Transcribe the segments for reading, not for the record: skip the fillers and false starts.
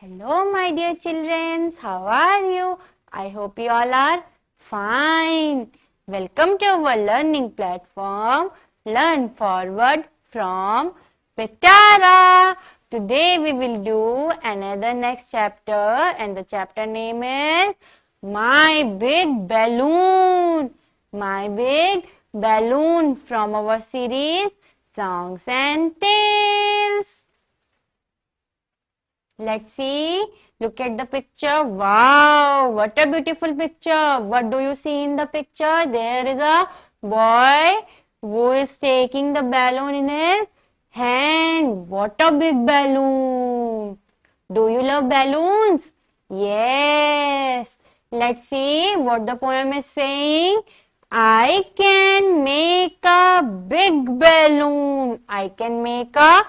Hello, my dear children. How are you? I hope you all are fine. Welcome to our learning platform, Learn Forward from Pitara. Today we will do another next chapter, and the chapter name is My Big Balloon. My Big Balloon from our series Songs and Tales. Let's see. Look at the picture. Wow, what a beautiful picture. What do you see in the picture? There is a boy who is taking the balloon in his hand. What a big balloon. Do you love balloons? Yes. Let's see what the poem is saying. I can make a big balloon. I can make a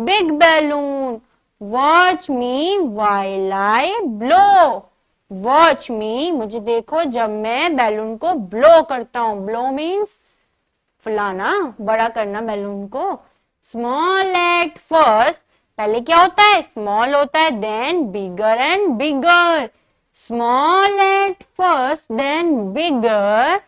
big balloon. Watch me while I blow. Watch me, मुझे देखो जब मैं balloon को blow करता हूँ. Blow means फुलाना, बड़ा करना balloon को. Small at first, पहले क्या होता है? Small होता है, then bigger and bigger. Small at first, then bigger.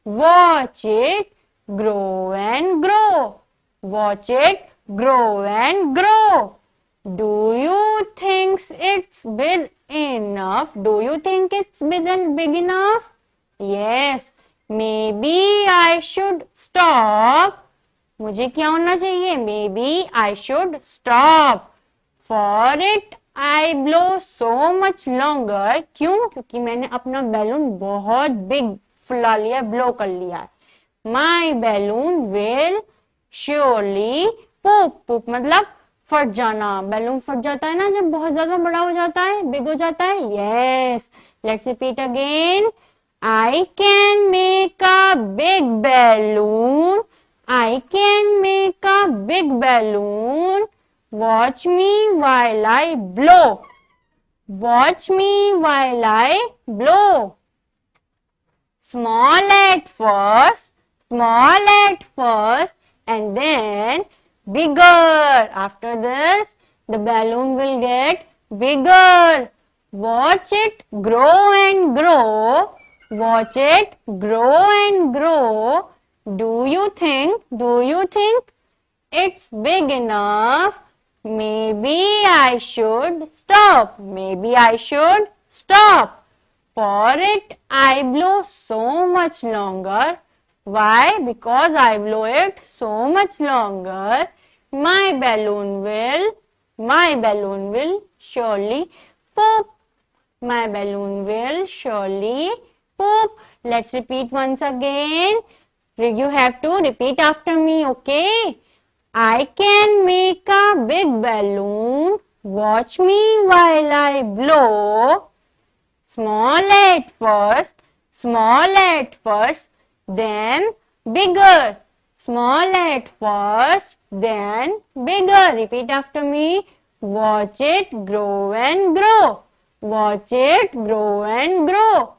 Watch it grow and grow. Watch it grow and grow. Do you think it's big enough? Do you think it's big enough? Yes. Maybe I should stop. मुझे क्या होना चाहिए? Maybe I should stop. For it I blow so much longer. क्यों? क्योंकि मैंने अपना balloon बहुत big फुला लिया, ब्लो कर लिया. My balloon will surely poop. Poop मतलब फट जाना. बैलून फट जाता है ना जब बहुत ज्यादा बड़ा हो जाता है, बिग हो जाता है. Yes. Let's repeat again. I can make a big balloon. I can make a big balloon. Watch me while I blow. Watch me while I blow. Small at first, and then bigger. After this, the balloon will get bigger. Watch it grow and grow. Watch it grow and grow. Do you think it's big enough? Maybe I should stop. Maybe I should stop. For it, I blow so much longer. Why? Because I blow it so much longer. My balloon will surely poop. My balloon will surely poop. Let's repeat once again. You have to repeat after me, okay? I can make a big balloon. Watch me while I blow. Small at first, then bigger. Small at first, then bigger. Repeat after me. Watch it grow and grow. Watch it grow and grow.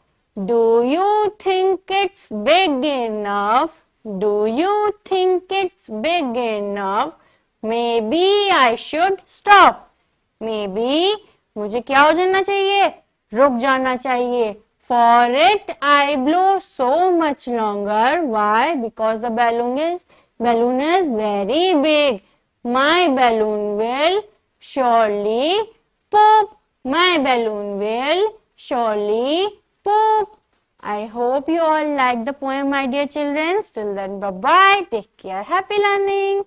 Do you think it's big enough? Do you think it's big enough? Maybe I should stop. Maybe मुझे क्या हो जाना चाहिए? रुक जाना चाहिए. For it I blow so much longer. Why? Because the balloon is very big. My balloon will surely poop. My balloon will surely poop. I hope you all like the poem, my dear children. Till then, bye bye. Take care. Happy learning.